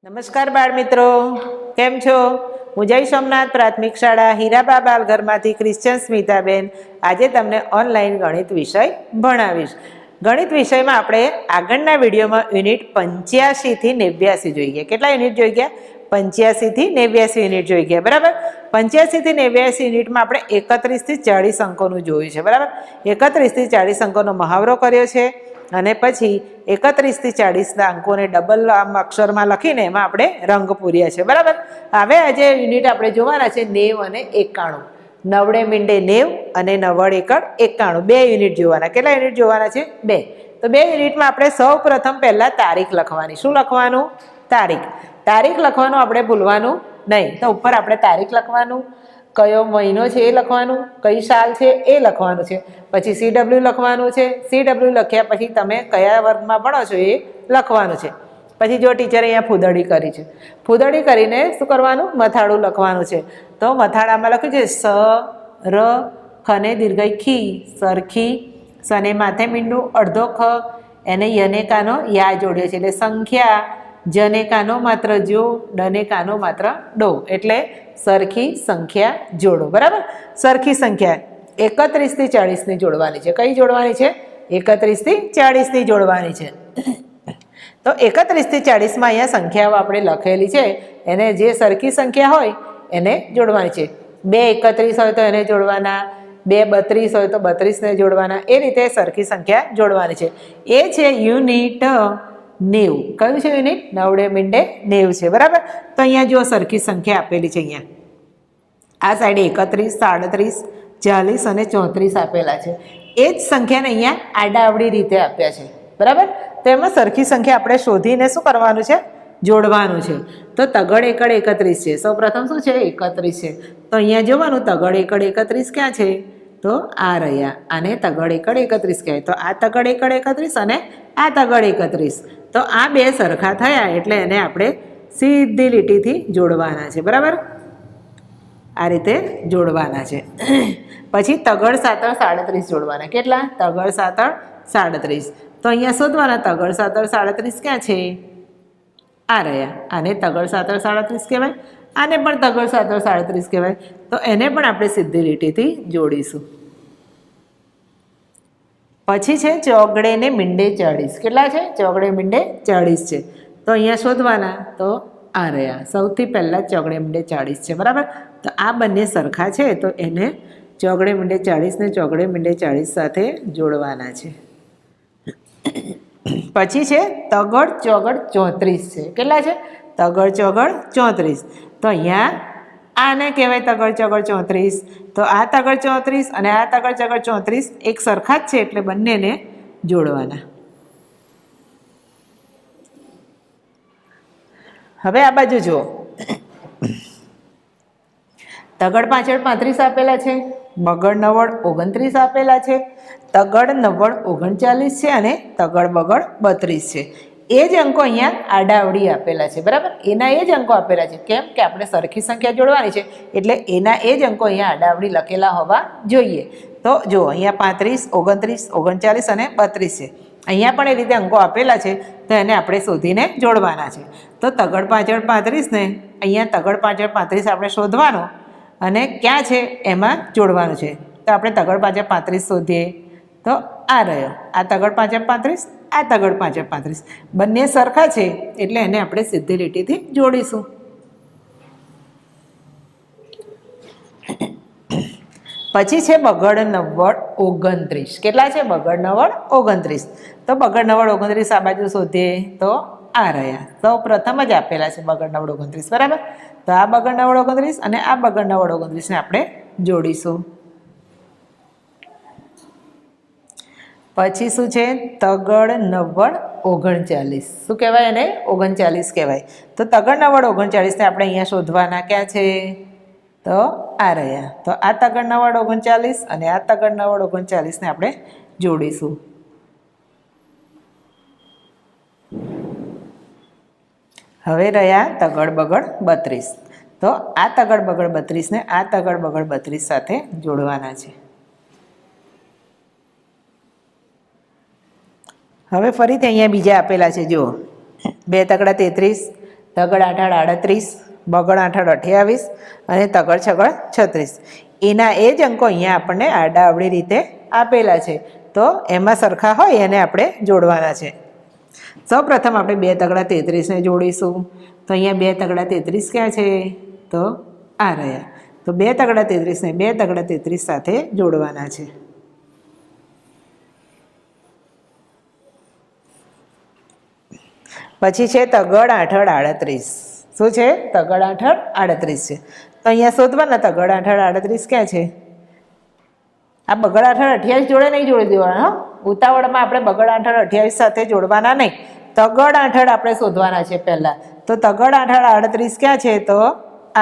નમસ્કાર બાળ મિત્રો, કેમ છો? હું જય સોમનાથ પ્રાથમિક શાળા હીરાબા બાલઘરમાંથી ક્રિશ્ચન સ્મિતાબેન આજે તમને ઓનલાઈન ગણિત વિષય ભણાવીશ. ગણિત વિષયમાં આપણે આગળના વિડીયોમાં યુનિટ 85 થી 89 જોઈ ગયા. કેટલા યુનિટ જોઈ ગયા? 85 થી 89 યુનિટ જોઈ ગયા. બરાબર. 85 થી 89 યુનિટમાં આપણે 31 થી 40 અંકોનું જોયું છે. બરાબર. 31 થી 40 અંકોનો મહાવરો કર્યો છે અને પછી 31 થી 40 અંકોને ડબલ અક્ષરમાં લખીને એમાં આપણે રંગ પૂર્યા છે. બરાબર. હવે આજે યુનિટ આપણે જોવાના છે 90 અને 91. નવડે મીંડે 90 અને નવ્વડ એકડ 91. બે યુનિટ જોવાના. કેટલા યુનિટ જોવાના છે? બે. તો બે યુનિટમાં આપણે સૌ પ્રથમ પહેલા તારીખ લખવાની. શું લખવાનું? તારીખ. તારીખ લખવાનું આપણે ભૂલવાનું નહીં. તો ઉપર આપણે તારીખ લખવાનું, કયો મહિનો છે એ લખવાનું, કઈ સાલ છે એ લખવાનું છે, પછી CW લખવાનું છે. CW લખ્યા પછી તમે કયા વર્ગમાં ભણો છો એ લખવાનું છે. પછી જો ટીચરે અહીંયા ફૂદડી કરી છે, ફૂદડી કરીને શું કરવાનું? મથાળું લખવાનું છે. તો મથાળામાં લખ્યું છે સ ર ખને દીર્ઘઈ ખી, સરખી, સને માથે મીંડું અડધો ખ, એને યને કાનો યા જોડ્યો છે એટલે સંખ્યા, જને કાનો માત્ર જો, ડને કાનો માત્ર ડો એટલે સરખી સંખ્યા જોડો. બરાબર. સરખી સંખ્યા 31 થી 40 ની જોડવાની છે. કઈ જોડવાની છે? 31 થી 40 ની જોડવાની છે. તો 31 થી 40માં અહીંયા સંખ્યાઓ આપણે લખેલી છે એને જે સરખી સંખ્યા હોય એને જોડવાની છે. 2 31 હોય તો એને જોડવાના, 2 32 હોય તો 32ને જોડવાના. એ રીતે સરખી સંખ્યા જોડવાની છે. એ છે યુનિટ 90. કયું છે યુનિટ? નવડે મીંડે 90 છે. બરાબર. તો અહીંયા જો સરખી સંખ્યા આપેલી છે. અહીંયા આ સાઈડે 31, 37, 40 અને 34 આપેલા છે. એ જ સંખ્યાને અહીંયા આડાઅવળી રીતે આપ્યા છે. બરાબર. તો એમાં સરખી સંખ્યા આપણે શોધીને શું કરવાનું છે? જોડવાનું છે. તો તગડ એકડ 31 છે. સૌ પ્રથમ શું છે? 31 છે. તો અહીંયા જોવાનું તગડ એકડ 31 ક્યાં છે? તો આ રહ્યા. આને તગડ એકડ 31 કહેવાય. તો આ તગડ એકડ 31 અને આ તગડ 31. તો આ બે સરખા થયા એટલે એને આપણે સીધી લીટીથી જોડવાના છે. બરાબર. આ રીતે જોડવાના છે. પછી તગડ સાતળ 37 જોડવાના. કેટલા? તગડ સાતળ 37. તો અહીંયા શોધવાના તગડ સાતળ 37 ક્યાં છે? આ રહ્યા. આને તગડ સાતળ 37 કહેવાય, આને પણ તગડ સાતળ 37 કહેવાય. તો એને પણ આપણે સીધી લીટીથી જોડીશું. પછી છે ચોગડે ને મીંડે 40. કેટલા છે? ચોગડે મીંડે 40 છે. તો અહીંયા શોધવાના. તો આ રહ્યા. સૌથી પહેલાં ચોગડે મીંડે 40 છે. બરાબર. તો આ બંને સરખા છે તો એને ચોગડે મીંડે 40 ને ચોગડે મીંડે 40 સાથે જોડવાના છે. પછી છે તગડ ચોગડ 34 છે. કેટલા છે? તગડ ચોગડ 34. તો અહીંયા આને કહેવાય તગડ ચોગડ 34. તો આ તગડ 34 અને આ તગડ ચોગડ 34 એક સરખા જ છે એટલે બંનેને જોડવાના. હવે આ બાજુ જુઓ. તગડ પાછળ 35 આપેલા છે, બગડ નવડ 29 આપેલા છે, તગડ નવ્વડ 39 છે અને તગડ બગડ 32 છે. એ જ અંકો અહીંયા આડાઅવળી આપેલા છે. બરાબર. એના એ જ અંકો આપેલા છે. કેમ કે આપણે સરખી સંખ્યા જોડવાની છે એટલે એના એ જ અંકો અહીંયા આડાઅવળી લખેલા હોવા જોઈએ. તો જો અહીંયા 35, 29, 39 અને 32 છે. અહીંયા પણ એ રીતે અંકો આપેલા છે તો એને આપણે શોધીને જોડવાના છે. તો તગડ પાછળ 35 ને અહીંયા તગડ પાછળ 35 આપણે શોધવાનો અને ક્યાં છે એમાં જોડવાનું છે. તો આપણે તગડ પાછળ 35 શોધીએ તો આ રહ્યો. આ તગડ પાછળ 35, આ તગડ પાછળ 35. બંને સરખા છે એટલે એને આપણે સીધી લીટીથી જોડીશું. પછી છે બગડ નવ્વડ 29. કેટલા છે? બગડ નવ્વડ 29. તો બગડ નવ્વડ 29 આ બાજુ શોધીએ તો આ રહ્યા. સૌ પ્રથમ જ આપેલા છે બગડ નવ્વડ 29. બરાબર. તો આ બગડ નવ્વડ 29 અને આ બગડ નવ્વડ 29 ને આપણે જોડીશું. પછી શું છે? તગડ નવ્વડ 39. શું કહેવાય એને? 39 કહેવાય. તો તગડ નવ્વડ 39 ને આપણે અહીંયા શોધવાના. ક્યાં છે? તો આ રહ્યા. તો આ તગડ નવ્વડ 39 અને આ તગડ નવ્વડ 39 ને આપણે જોડીશું. હવે રહ્યા તગડ બગડ 32. તો આ તગડ બગડ 32 ને આ તગડ બગડ 32 સાથે જોડવાના છે. હવે ફરીથી અહીંયા બીજા આપેલા છે. જુઓ 2 તગડા 33, તગડ આઠાડ 38, બગડ આઠાડ 28 અને તગડ છગડ 36. એના એ જ અંકો અહીંયા આપણને આડા અવળી રીતે આપેલા છે, તો એમાં સરખા હોય એને આપણે જોડવાના છે. સૌપ્રથમ આપણે 2 તગડા 33ને જોડીશું. તો અહીંયા 2 તગડા 33 ક્યાં છે? તો આ રહ્યા. તો 2 તગડા 33ને 2 તગડા 33 સાથે જોડવાના છે. પછી છે તગડ આઠડ 38. શું છે? તગડ આઠડ 38 છે. તો અહીંયા શોધવાના તગડ આઠડ 38 ક્યાં છે? આ બગડ આઠડ 28 જોડે નહીં જોડી દેવાના. ઉતાવળમાં આપણે બગડ આઠડ 28 સાથે જોડવાના નહીં, તગડ આઠડ આપણે શોધવાના છે પહેલાં. તો તગડ આઠડ 38 ક્યાં છે? તો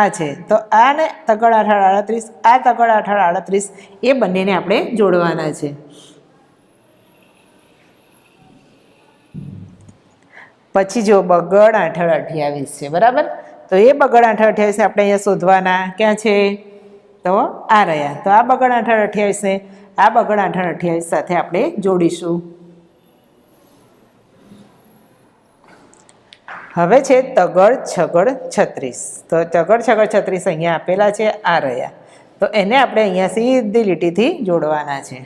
આ છે. તો આ ને તગડ આઠડ 38, આ તગડ આઠડ 38, એ બંનેને આપણે જોડવાના છે. પછી જો બગડ આઠડ 28 છે, બરાબર. તો એ બગડ આઠડ 28 ને આપણે અહીંયા શોધવાના ક્યાં છે? તો આ રહ્યા. તો આ બગડ આઠડ 28 ને આ બગડ આઠડ 28 સાથે આપણે જોડીશું. હવે છે તગડ છગડ 36. તો તગડ છગડ 36 અહીંયા આપેલા છે, આ રહ્યા. તો એને આપણે અહીંયા સીધી લીટીથી જોડવાના છે.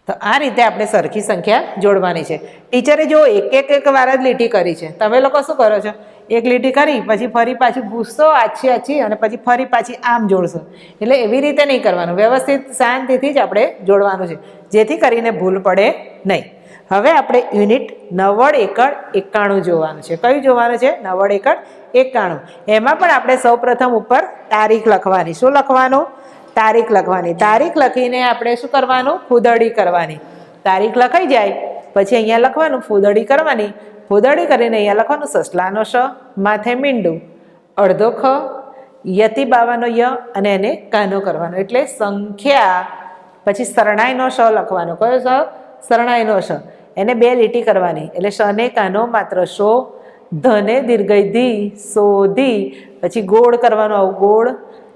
તો આ રીતે આપણે સરખી સંખ્યા જોડવાની છે. ટીચરે જો એક વાર જ લીટી કરી છે, તમે લોકો શું કરો છો? એક લીટી કરી પછી ફરી પાછી પૂછશો આછી આછી અને પછી ફરી પાછી આમ જોડશો. એટલે એવી રીતે નહીં કરવાનું, વ્યવસ્થિત શાંતિથી જ આપણે જોડવાનું છે, જેથી કરીને ભૂલ પડે નહીં. હવે આપણે યુનિટ 90 એકડ 91 જોવાનું છે. કયું જોવાનું છે? 90 એકડ 91. એમાં પણ આપણે સૌપ્રથમ ઉપર તારીખ લખવાની. શું લખવાનું? તારીખ લખવાની. તારીખ લખીને આપણે શું કરવાનું? ફૂદડી કરવાની. તારીખ લખાઈ જાય પછી અહીંયા લખવાનું ફૂદડી કરવાની. ફૂદડી કરીને અહીંયા લખવાનું સસલાનો સ, માથે મીંડું, અડધો ખ, યતિ બાવાનો ય અને એને કાનો કરવાનો. એટલે સંખ્યા, પછી શરણાઈનો સ લખવાનો. કયો સ? શરણાઈનો સ. એને 2 લીટી કરવાની. એટલે શને કાનો માત્ર શો, ધને દીર્ઘઈ ધી, સોધી, પછી ગોળ કરવાનો, આવું ગોળ.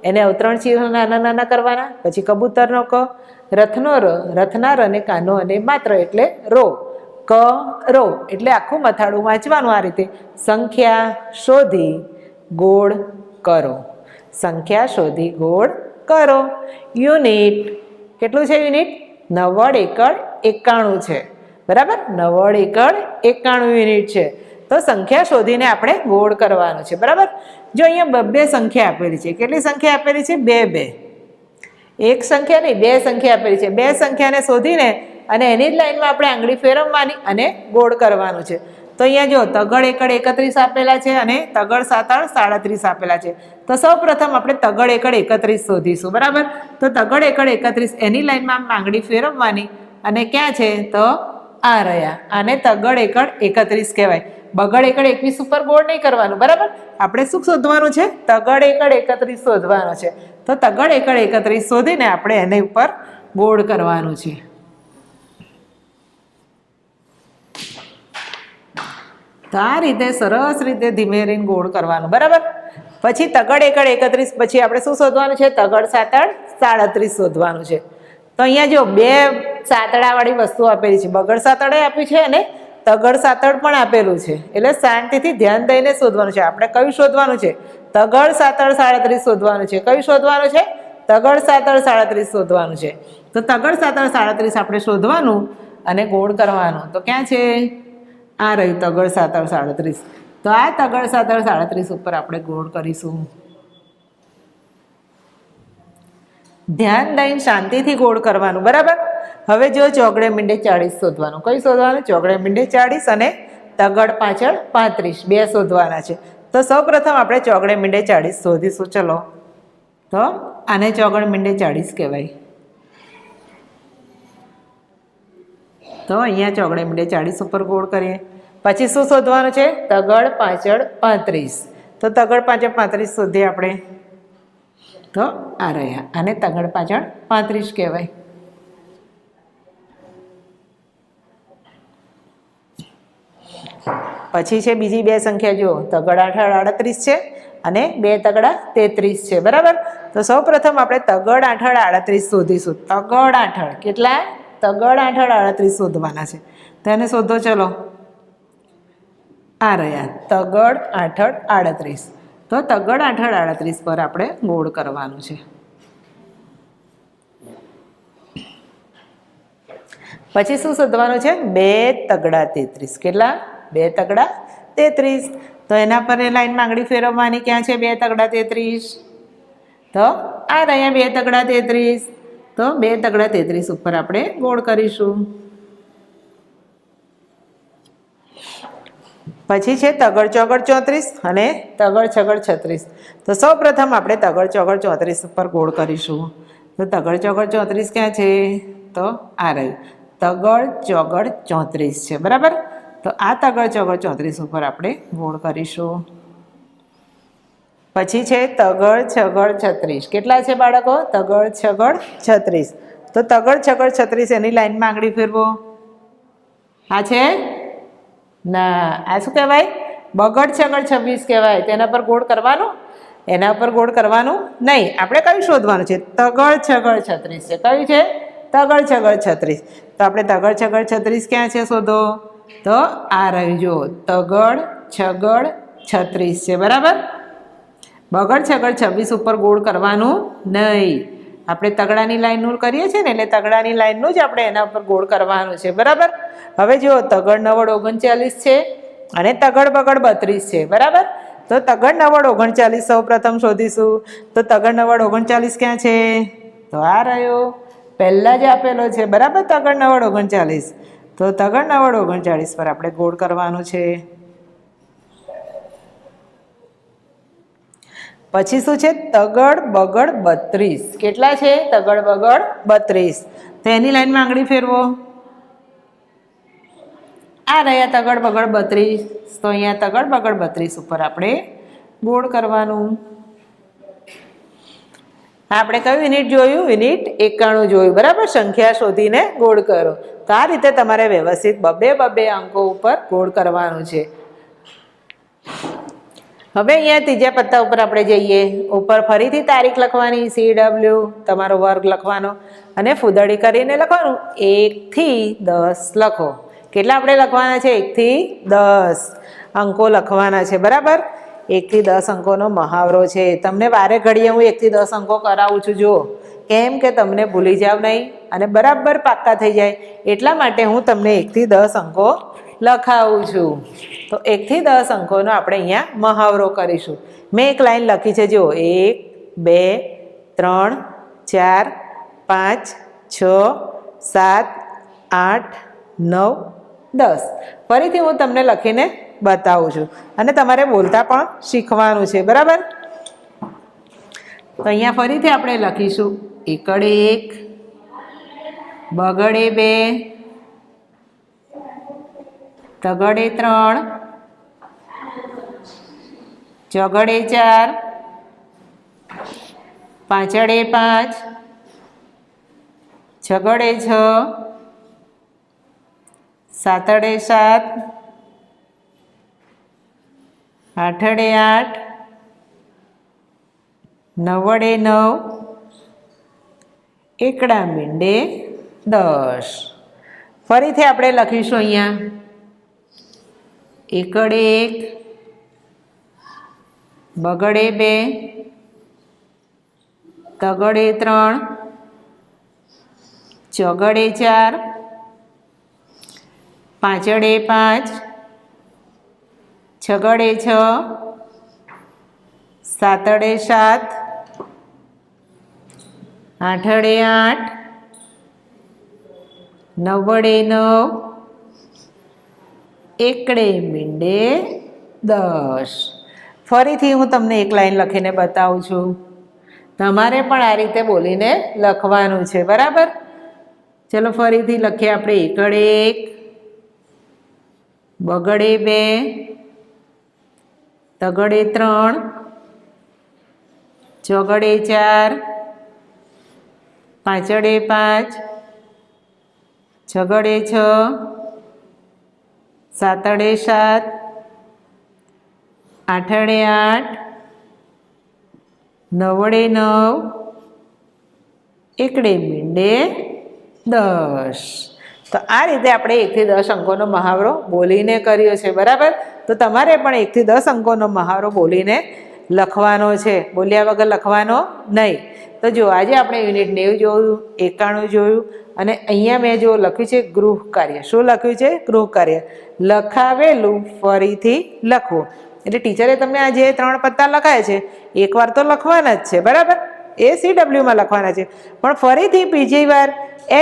એને અવતરણ ચિહ્ન નાના નાના કરવાના. પછી કબૂતરનો ક, રથનો ર, રથના ર અને કાનો અને માત્ર એટલે રો, ક રો. એટલે આખું મથાળું વાંચવાનું આ રીતે. સંખ્યા શોધી ગોળ કરો. સંખ્યા શોધી ગોળ કરો. યુનિટ કેટલું છે? યુનિટ 90 એકડ 91 છે, બરાબર. 90 એકડ 91 યુનિટ છે. તો સંખ્યા શોધીને આપણે ગોળ કરવાનું છે, બરાબર. જો અહીંયા 2 સંખ્યા આપેલી છે. કેટલી સંખ્યા આપેલી છે? 2. એક સંખ્યા નહીં, 2 સંખ્યા આપેલી છે. 2 સંખ્યાને શોધીને અને એની જ લાઈનમાં આપણે આંગળી ફેરવવાની અને ગોળ કરવાનું છે. તો અહીંયા જો તગડ એકડ 31 આપેલા છે અને તગડ સાતડ 37 આપેલા છે. તો સૌ પ્રથમ આપણે તગડ એકડ 31 શોધીશું, બરાબર. તો તગડ એકડ 31 એની લાઈનમાં આંગળી ફેરવવાની અને ક્યાં છે? તો આ રહ્યા. આને તગડ એકડ 31 કહેવાય. બગડ એકડ 21 ઉપર ગોળ નહીં કરવાનું, બરાબર. આપણે શું શોધવાનું છે? તગડ એકડ 31 શોધવાનું છે. તો તગડ એકડ 31 શોધીને આપણે એની ઉપર ગોળ કરવાનું છે. તો આ રીતે સરસ રીતે ધીમે રહીને ગોળ કરવાનું, બરાબર. પછી તગડ એકડ 31 પછી આપણે શું શોધવાનું છે? તગડ સાતડ 37 શોધવાનું છે. તો અહીંયા જો 2 સાતડાવાળી વસ્તુ આપેલી છે. બગડ સાતડે આપી છે અને તગડ સાતડ પણ આપેલું છે. એટલે શાંતિથી ધ્યાન દઈને શોધવાનું છે. આપણે કયું શોધવાનું છે? તગડ સાતડ 37 શોધવાનું છે. કયું શોધવાનું છે? તગડ સાતડ 37 શોધવાનું છે. તો તગડ સાતડ 37 આપણે શોધવાનું અને ગોળ કરવાનું. તો ક્યાં છે? આ રહ્યું તગડ સાતડ 37. તો આ તગડ સાતડ 37 ઉપર આપણે ગોળ કરીશું. ધ્યાન દઈને શાંતિથી ગોળ કરવાનું, બરાબર. હવે જો ચોગડે મીંડે 40 શોધવાનું. કયું શોધવાનું? ચોગડે મીંડે 40 અને તગડ પાછળ 35 2 શોધવાના છે. તો સૌ પ્રથમ આપણે ચોગડે મીંડે 40 શોધીશું. ચલો, તો આને ચોગડ મીંડે 40 કહેવાય. તો અહીંયા ચોગડે મીંડે 40 ઉપર ગોળ કરીએ. પછી શું શોધવાનું છે? તગડ પાછળ 35. તો તગડ પાછળ 35 શોધીએ આપણે. તો આ રહ્યા. આને તગડ પાછળ 35 કહેવાય. પછી છે બીજી 2 સંખ્યા. જુઓ, તગડ આઠડ 38 છે અને 2 તગડા 33 છે, બરાબર. તો સૌ પ્રથમ આપણે તગડ આઠડ 38 શોધીશું. તગડ આઠડ કેટલા? તગડ આઠડ 38 શોધવાના છે. તેને શોધો. ચલો, આ રહ્યા તગડ આઠડ 38. તો તગડ આઠડ 38 પર આપણે ગોળ કરવાનું છે. પછી શું શોધવાનું છે? 2 તગડા 33. કેટલા? 2 તગડા 33. તો એના પર એ લાઈનમાં આંગળી ફેરવવાની. ક્યાં છે 2 તગડા 33? તો આ રહ્યા 2 તગડા 33. તો 2 તગડા 33 ઉપર આપણે ગોળ કરીશું. પછી છે તગડ ચોગડ 34 અને તગડ છગડ 36. તો સૌ પ્રથમ આપણે તગડ ચોગડ 34 ઉપર ગોળ કરીશું. તો તગડ ચોગડ 34 ક્યાં છે? તો આ રહ્યું તગડ ચોગડ 34 છે. બરાબર. તો આ તગડ ચોગડ 34 ઉપર આપણે ગોળ કરીશું. પછી છે તગડ છગડ 36. કેટલા છે બાળકો? તગડ છગડ 36. તો તગડ છગડ 36 એની લાઈનમાં આંગળી ફેરવો. આ છે ના, આ શું કહેવાય? બગડ છગડ 26 કહેવાય. તેના પર ગોળ કરવાનું? એના પર ગોળ કરવાનું નહીં. આપણે કયું શોધવાનું છે? તગડ છગડ 36 છે. કયું છે? તગડ છગડ 36. તો આપણે તગડ છગડ 36 ક્યાં છે શોધો. તો આ રહ્યું જો તગડ છગડ 36 છે. બરાબર. બગડ છગડ 26 ઉપર ગોળ કરવાનું નહીં. આપણે તગડાની લાઈનનું કરીએ છીએ ને, એટલે તગડાની લાઈનનું જ આપણે એના ઉપર ગોળ કરવાનું છે. બરાબર. હવે જુઓ તગડ નવડ 39 છે અને તગડ બગડ 32 છે. બરાબર. તો તગડ નવડ 39 સૌ પ્રથમ શોધીશું. તો તગડ નવડ 39 ક્યાં છે? તો આ રહ્યો પહેલાં જ આપેલો છે. બરાબર. તગડ નવડ 39. તો તગડ નવડ 39 પર આપણે ગોળ કરવાનું છે. પછી શું છે? તગડ બગડ 32. કેટલા છે? તગડ બગડ 32. તો એની લાઈનમાં આંગળી ફેરવો. આ રહ્યા તગડ બગડ 32. તો અહીંયા તગડ બગડ 32 ઉપર આપણે ગોળ કરવાનું. આપણે કયું યુનિટ જોયું? યુનિટ 91 જોયું. બરાબર. સંખ્યા શોધીને ગોળ કરો. તો આ રીતે તમારે વ્યવસ્થિત બબે અંકો ઉપર ગોળ કરવાનું છે. હવે અહીંયા ત્રીજા પત્તા ઉપર આપણે જઈએ. ઉપર ફરીથી તારીખ લખવાની, CW તમારો વર્ગ લખવાનો અને ફૂદડી કરીને લખવાનું. 1 થી 10 લખો. કેટલા આપણે લખવાના છે? 1 થી 10 અંકો લખવાના છે. બરાબર. 1 થી 10 અંકોનો મહાવરો છે. તમને વારે ઘડીએ હું 1 થી 10 અંકો કરાવું છું. જુઓ, કેમ કે તમને ભૂલી જાવ નહીં અને બરાબર પાક્કા થઈ જાય એટલા માટે હું તમને 1 થી 10 અંકો લખાવું છું. તો 1 થી 10 અંકોનો આપણે અહીંયા મહાવરો કરીશું. મેં એક લાઈન લખી છે. જુઓ, 1 2 3 4 5 6 7 8 9 10. ફરીથી હું તમને લખીને બતાવું છું અને તમારે બોલતા પણ શીખવાનું છે. બરાબર. તો અહીંયા ફરીથી આપણે લખીશું. એકડે 1 બગડે 2 તગડે 3 ચોગડે 4 પાંચડે 5 છગડે 6 સાતડે 7 આઠડે 8 નવડે 9 એકડા મીંડે 10. ફરીથી આપણે લખીશું અહીંયા. એકડે 1 બગડે 2 તગડે 3 ચોગડે 4 પાંચડે 5 છગડે 6 સાતડે 7 આઠડે 8 નવડે 9 એકડે મીંડે 10. ફરીથી હું તમને એક લાઈન લખીને બતાવું છું. તમારે પણ આ રીતે બોલીને લખવાનું છે. બરાબર. ચલો ફરીથી લખીએ આપણે. એકડે 1 બગડે 2 તગડે 3 ચોગડે 4 પાંચડે 5 છગડે 6 સાતડે 7 આઠડે 8 નવડે 9 એકડે મીંડે 10. તો આ રીતે આપણે 1 થી 10 અંકોનો મહાવરો બોલીને કર્યો છે, બરાબર. તો તમારે પણ 1 થી 10 અંકોનો મહાવરો બોલીને લખવાનો છે, બોલ્યા વગર લખવાનો નહીં. તો જો આજે આપણે યુનિટ 90 જોયું, 91 જોયું, અને અહીંયા મેં જો લખ્યું છે ગૃહ કાર્ય. શું લખ્યું છે? ગૃહ કાર્ય. લખાવેલું ફરીથી લખવું. એટલે ટીચરે તમને આ જે 3 પત્તા લખાયા છે એકવાર તો લખવાના જ છે, બરાબર. એ CWમાં લખવાના છે, પણ ફરીથી બીજી વાર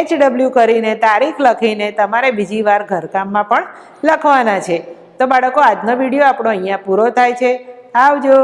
HW કરીને તારીખ લખીને તમારે બીજી વાર ઘરકામમાં પણ લખવાના છે. તો બાળકો આજનો વિડીયો આપણો અહીંયા પૂરો થાય છે. આવજો.